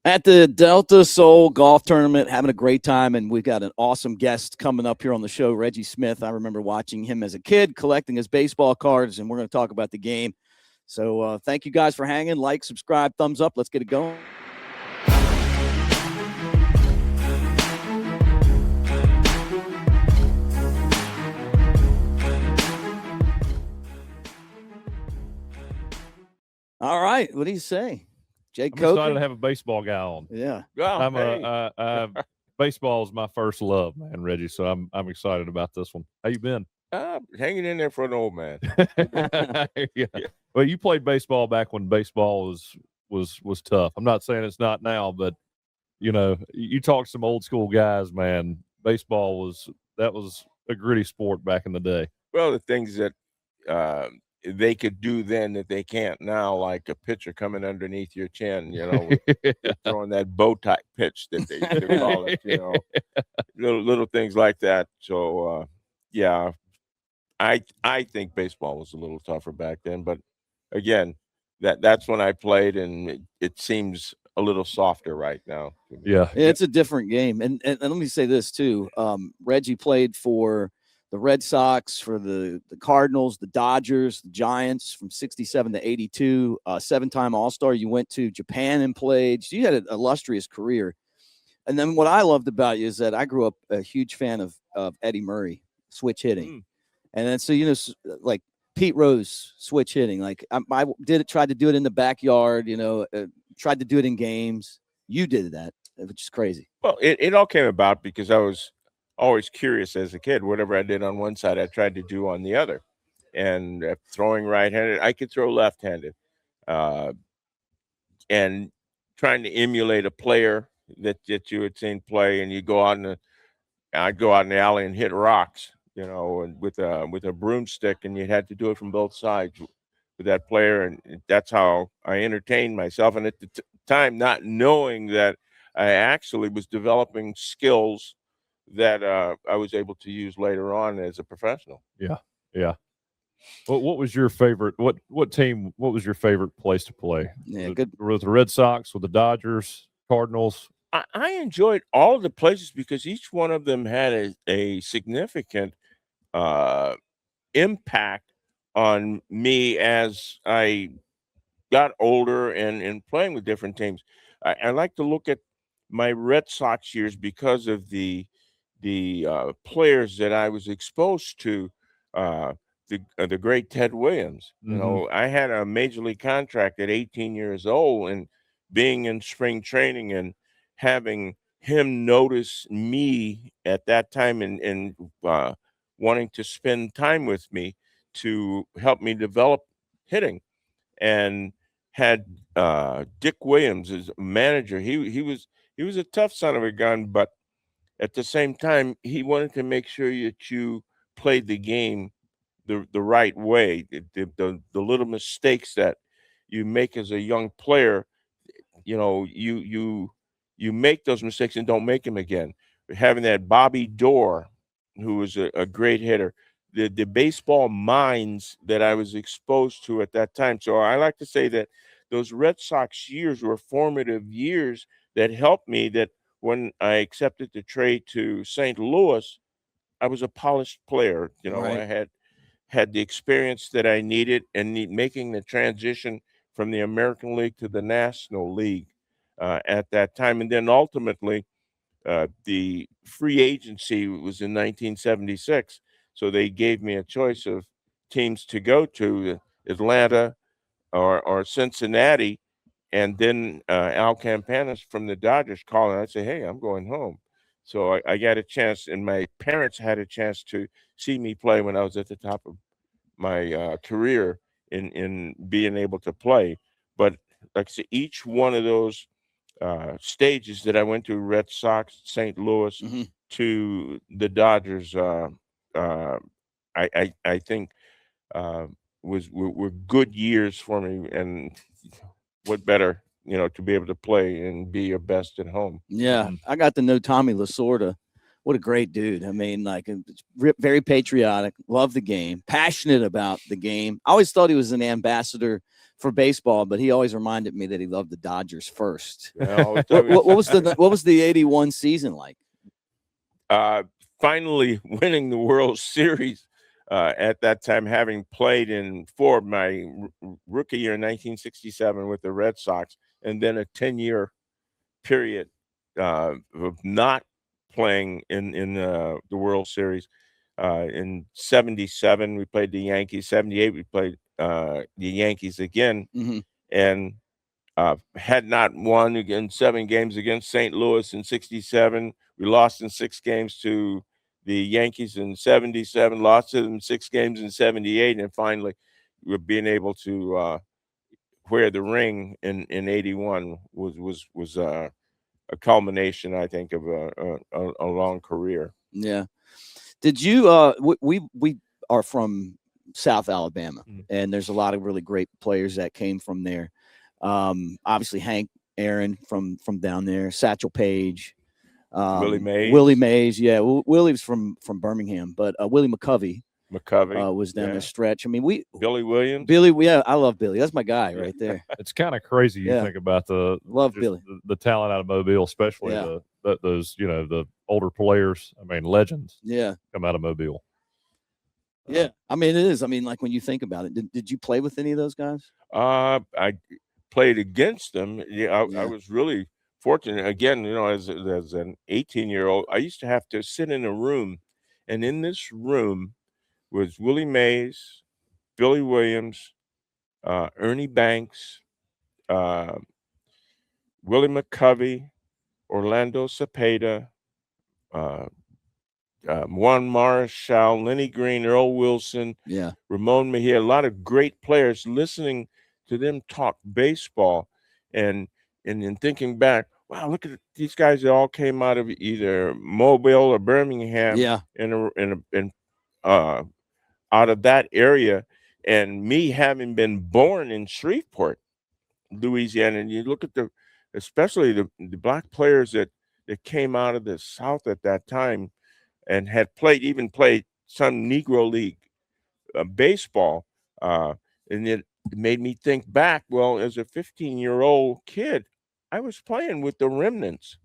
At the Delta Soul Golf Tournament, having a great time, and we've got an awesome guest coming up here on the show, Reggie Smith. I remember watching him as a kid, collecting his baseball cards, and we're going to talk about the game. So thank you guys for hanging. Like, subscribe, thumbs up. Let's get it going. All right, what do you say? Jake I'm excited to have a baseball guy on. Yeah. I'm baseball is my first love, man, Reggie. So I'm excited about this one. How you been? Hanging in there for an old man. Yeah. Well, you played baseball back when baseball was tough. I'm not saying it's not now, but you talk to some old school guys, man. Baseball was a gritty sport back in the day. Well, the things that they could do then that they can't now, like a pitcher coming underneath your chin, throwing that bow tie pitch that they used to call it, little things like that. So, yeah, I think baseball was a little tougher back then. But again, that's when I played, and it seems a little softer right now. Yeah, it's a different game. And let me say this too. Reggie played for the Red Sox, for the Cardinals, the Dodgers, the Giants from 67 to 82, 7-time All-Star. You went to Japan and played. So you had an illustrious career. And then what I loved about you is that I grew up a huge fan of Eddie Murray, switch hitting. And then so, like Pete Rose, switch hitting. Like I tried to do it in the backyard, tried to do it in games. You did that, which is crazy. Well, it all came about because I was always curious as a kid. Whatever I did on one side, I tried to do on the other. And throwing right-handed, I could throw left-handed. And trying to emulate a player that you had seen play, and I'd go out in the alley and hit rocks, and with a broomstick, and you had to do it from both sides with that player, and that's how I entertained myself. And at the time, not knowing that I actually was developing skills that I was able to use later on as a professional. Yeah. What was your favorite? What team? What was your favorite place to play? Yeah, good. With the Red Sox, with the Dodgers, Cardinals. I enjoyed all of the places because each one of them had a significant impact on me as I got older and playing with different teams. I like to look at my Red Sox years because of the players that I was exposed to. The great Ted Williams. I had a major league contract at 18 years old, and being in spring training and having him notice me at that time and wanting to spend time with me to help me develop hitting, and had Dick Williams as manager. He was a tough son of a gun, but at the same time, he wanted to make sure that you played the game the right way. The little mistakes that you make as a young player, you make those mistakes and don't make them again. Having that Bobby Doerr, who was a great hitter, the baseball minds that I was exposed to at that time. So I like to say that those Red Sox years were formative years that helped me, that when I accepted the trade to St. Louis, I was a polished player. Right. I had the experience that I needed, and making the transition from the American League to the National League at that time. And then ultimately, the free agency was in 1976. So they gave me a choice of teams to go to, Atlanta or Cincinnati. And then Al Campanis from the Dodgers called, and I said, hey, I'm going home. So I got a chance, and my parents had a chance to see me play when I was at the top of my career in being able to play. But like I said, each one of those stages that I went to, Red Sox, St. Louis, to the Dodgers, I think were good years for me. And what better, to be able to play and be your best at home. Yeah, I got to know Tommy Lasorda. What a great dude. I mean, like, very patriotic, loved the game, passionate about the game. I always thought he was an ambassador for baseball, but he always reminded me that he loved the Dodgers first. Well, What was the 81 season like? Finally winning the World Series at that time, having played in four of my rookie year in 1967 with the Red Sox, and then a 10-year period of not playing in the World Series. In 77, we played the Yankees. 78, we played the Yankees again, and had not won in 7 games against St. Louis in 67. We lost in 6 games to the Yankees in 77, lost to them 6 games in 78, and finally we're being able to wear the ring in 81 was a culmination, I think, of a long career. Yeah. Did you we are from South Alabama, and there's a lot of really great players that came from there. Obviously Hank Aaron from down there, Satchel Paige, Willie Mays. Yeah. Willie was from Birmingham, but Willie McCovey was down there stretch. I mean, Billy Williams. Yeah, I love Billy. That's my guy right there. It's kind of crazy. You think about Billy, the talent out of Mobile, especially those, the older players. I mean, legends. Yeah. Come out of Mobile. Yeah. I mean, it is. I mean, like when you think about it, did you play with any of those guys? I played against them. I was really fortunate. Again, as an 18-year-old, I used to have to sit in a room, and in this room was Willie Mays, Billy Williams, Ernie Banks, Willie McCovey, Orlando Cepeda, Juan Marichal, Lenny Green, Earl Wilson, Ramon Mejia, a lot of great players. Listening to them talk baseball, and in thinking back, wow, look at these guys that all came out of either Mobile or Birmingham, and out of that area, and me having been born in Shreveport, Louisiana, and you look at especially the black players that came out of the South at that time, and had played some Negro League baseball, and it made me think back. Well, as a 15-year-old kid, I was playing with the remnants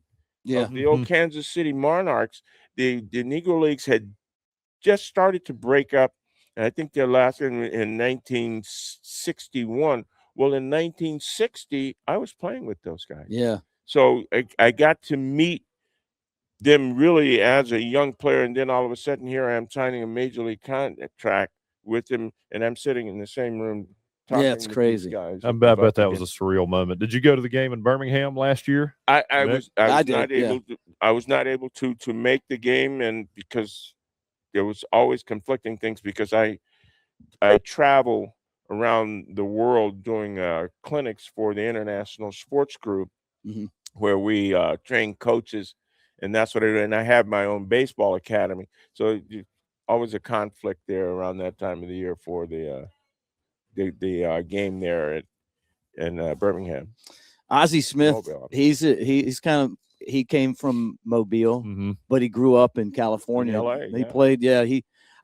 of the old Kansas City Monarchs. The Negro Leagues had just started to break up, and I think their last in 1961. Well, in 1960, I was playing with those guys. Yeah. So I got to meet them really as a young player, and then all of a sudden here I am signing a major league contract with them, and I'm sitting in the same room talking it's crazy. guys. I bet that was a surreal moment. Did you go to the game in Birmingham last year? I was not able to make the game, and because there was always conflicting things, because I travel around the world doing clinics for the International Sports Group, where we train coaches. And that's what I do. And I have my own baseball academy. So always a conflict there around that time of the year for the game there in Birmingham. Ozzie Smith, he came from Mobile, but he grew up in California. In LA, he played. Yeah,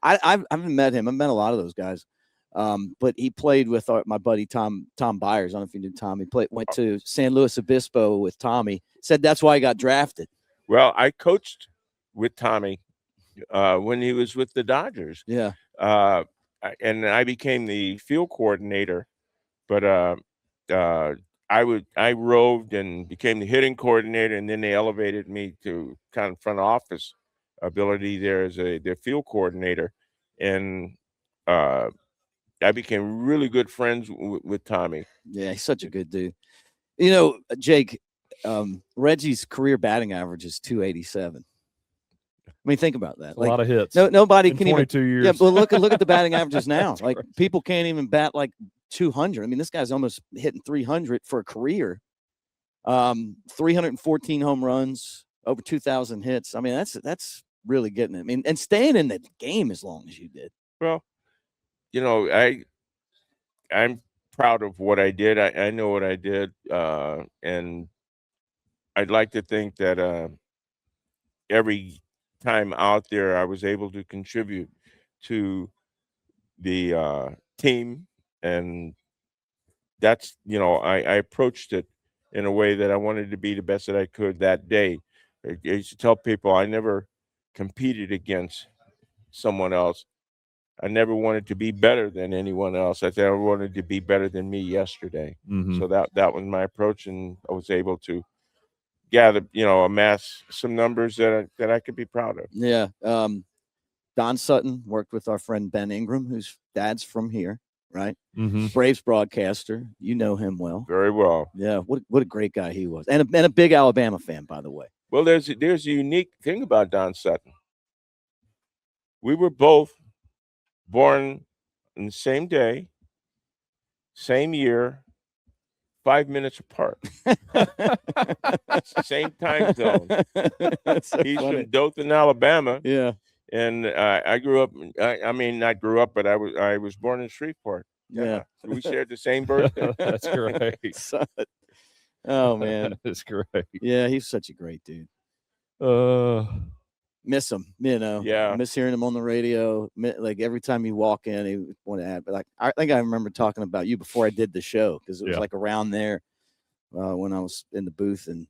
I haven't met him. I've met a lot of those guys. But he played with my buddy Tom Byers. I don't know if you knew Tom. He went to San Luis Obispo with Tommy. Said that's why he got drafted. Well, I coached with Tommy when he was with the Dodgers. Yeah. And I became the field coordinator, but I roved and became the hitting coordinator, and then they elevated me to kind of front office ability there as their field coordinator, and I became really good friends with Tommy. Yeah, he's such a good dude. Jake, Reggie's career batting average is 287. I mean, think about that. A lot of hits. Nobody in can 22 even. years. Yeah, but look at the batting averages now. Like people can't even bat like 200. I mean, this guy's almost hitting 300 for a career. 314 home runs, over 2,000 hits. I mean, that's really getting it. I mean, and staying in the game as long as you did. Well, I'm proud of what I did. I know what I did, and I'd like to think that every time out there I was able to contribute to the team and that's, I approached it in a way that I wanted to be the best that I could that day. I used to tell people I never competed against someone else. I never wanted to be better than anyone else. I said I wanted to be better than me yesterday. Mhm. So that was my approach, and I was able to gather, amass some numbers that I could be proud of. Yeah. Don Sutton worked with our friend Ben Ingram, whose dad's from here, right? Mhm. Braves broadcaster. You know him well. Very well. Yeah. What a great guy he was, and a big Alabama fan, by the way. Well, there's a unique thing about Don Sutton. We were both born on the same day, same year, 5 minutes apart. Same time zone. So He's funny. from Dothan, Alabama. Yeah. And I grew up. I mean, not grew up, but I was born in Shreveport. Yeah. We shared the same birthday. That's great. So- oh man. That's great. Yeah, he's such a great dude. Miss him, Yeah. Miss hearing him on the radio. Like every time you walk in, he would want to add. But like, I think I remember talking about you before I did the show, because it was Yeah. like around there when I was in the booth and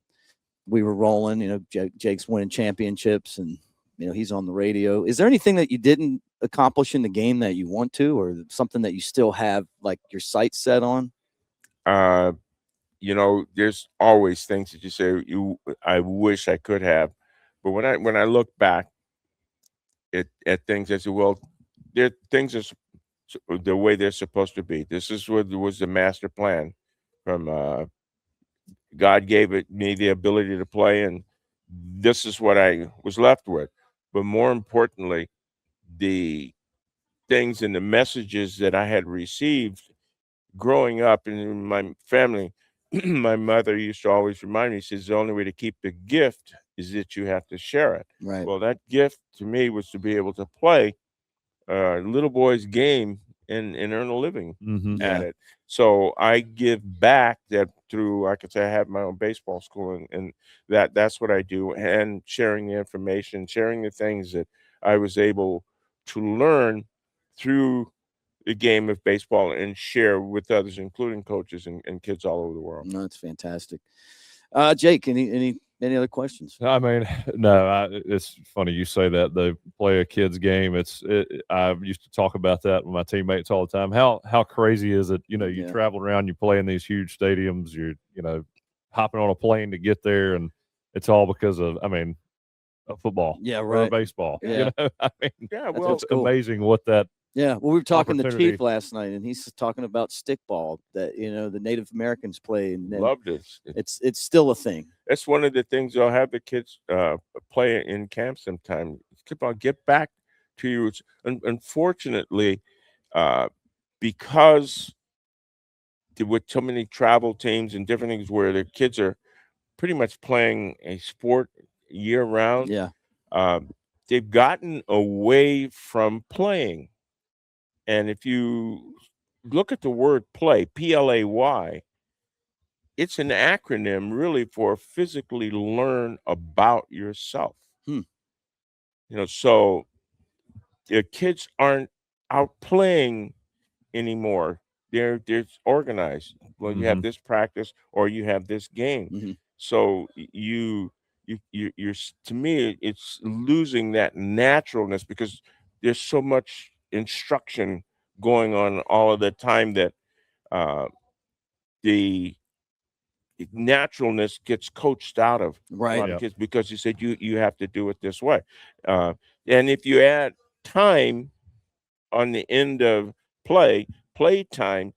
we were rolling. Jake's winning championships, and he's on the radio. Is there anything that you didn't accomplish in the game that you want to, or something that you still have like your sights set on? There's always things that you say I wish I could have, but when I look back at things, I say, well, things are the way they're supposed to be. This is what was the master plan from God gave me the ability to play, and this is what I was left with. But more importantly, the things and the messages that I had received growing up in my family. My mother used to always remind me, she says, the only way to keep the gift is that you have to share it. Right. Well, that gift to me was to be able to play a little boy's game and earn a living at it. So I give back that through, I could say I have my own baseball school, and that's what I do, and sharing the information, sharing the things that I was able to learn through the game of baseball and share with others, including coaches and kids all over the world. No, that's fantastic. Jake, any other questions? I mean, no. It's funny you say that. They play a kid's game. I used to talk about that with my teammates all the time. How crazy is it? You travel around, you play in these huge stadiums. You're hopping on a plane to get there, and it's all because of football. Yeah, right. Or baseball. Yeah. Yeah, well, it's amazing what that. Yeah, well, we were talking to opportunity. Chief last night, and he's talking about stickball that the Native Americans play, and loved it. It's still a thing. That's one of the things I'll have the kids play in camp sometime. Keep on, get back to your roots. Unfortunately, because with so many travel teams and different things where the kids are pretty much playing a sport year round, Yeah. They've gotten away from playing. And if you look at the word play, PLAY, it's an acronym really for physically learn about yourself. So the kids aren't out playing anymore. They're organized. Well, you have this practice or you have this game. So you're to me, it's losing that naturalness because there's so much instruction going on all of the time that the naturalness gets coached out of a lot of kids because you said you have to do it this way. And if you add time on the end of play time,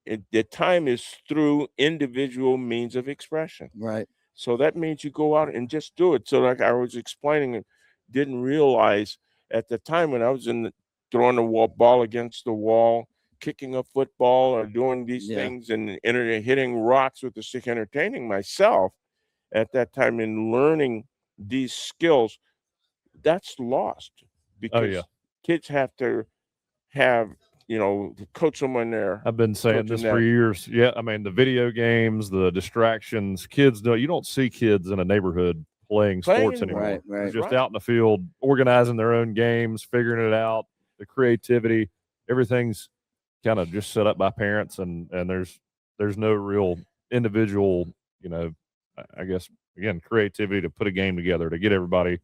the time is through individual means of expression. Right. So that means you go out and just do it. So like I was explaining, didn't realize at the time when I was throwing the ball against the wall, kicking a football or doing these things and hitting rocks with the stick, entertaining myself at that time and learning these skills, that's lost because kids have to have, coach someone there. I've been saying this for years. Yeah, the video games, the distractions, kids you don't see kids in a neighborhood playing sports anymore. Right. They're just out in the field organizing their own games, figuring it out, the creativity, everything's kind of just set up by parents, and there's there's no real individual, I guess again, creativity to put a game together to get everybody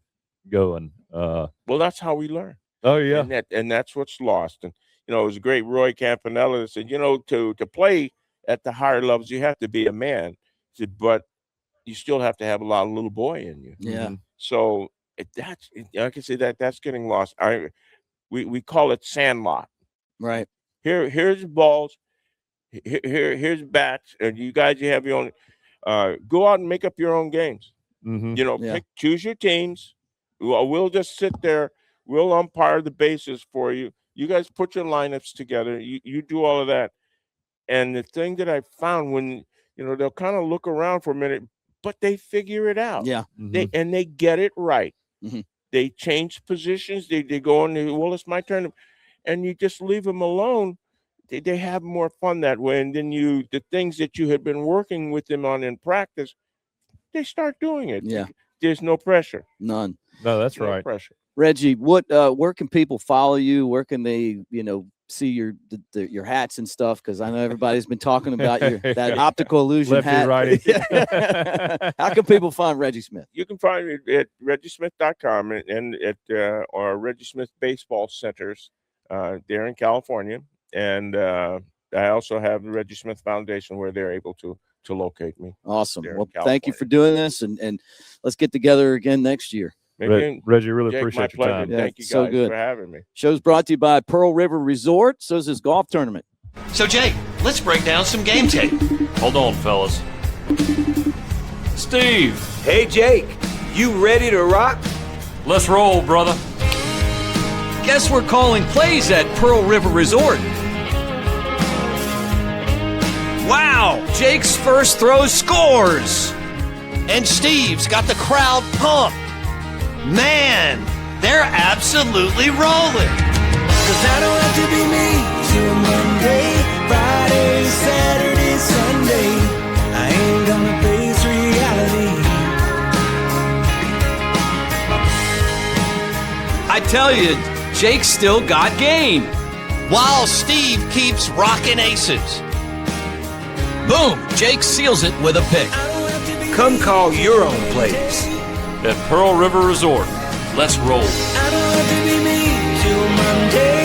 going. Well, that's how we learn. Oh yeah, and that's what's lost. And it was a great Roy Campanella that said, to play at the higher levels, you have to be a man. He said, but you still have to have a lot of little boy in you. Yeah. So I can say that's getting lost. We call it sandlot. Right. Here's balls. Here's bats, and you guys, you have your own. Go out and make up your own games. Mm-hmm. Choose your teams. We'll just sit there. We'll umpire the bases for you. You guys put your lineups together. You do all of that. And the thing that I found when they'll kind of look around for a minute, but they figure it out. Yeah. Mm-hmm. They get it right. Mm-hmm. They change positions. They go in. Well, it's my turn, and you just leave them alone. They have more fun that way. And then the things that you had been working with them on in practice, they start doing it. Yeah. There's no pressure. None. No, that's No right. pressure. Reggie, where can people follow you? Where can they, see your hats and stuff? Because I know everybody's been talking about that optical illusion Lefty, hat. righty. How can people find Reggie Smith? You can find me at reggiesmith.com and at our Reggie Smith baseball centers there in California. And I also have the Reggie Smith Foundation where they're able to locate me. Awesome. there Well, in thank you California. for doing this, and let's get together again next year. Reggie, really Jake, appreciate my your time. pleasure. Yeah, Thank you so guys good. for having me. Show's brought to you by Pearl River Resort. So is this golf tournament. So, Jake, let's break down some game tape. Hold on, fellas. Steve, Hey, Jake, you ready to rock? let's roll, brother. Guess we're calling plays at Pearl River Resort. Wow, Jake's first throw scores. And Steve's got the crowd pumped. Man, they're absolutely rolling. 'Cause I don't have to be me till Monday, Friday, Saturday, Sunday. I ain't gonna face reality. I tell you, Jake's still got game. While Steve keeps rocking aces. Boom, Jake seals it with a pick. I don't have to be Come call your own plays. At Pearl River Resort, let's roll. I don't have to be me till Monday,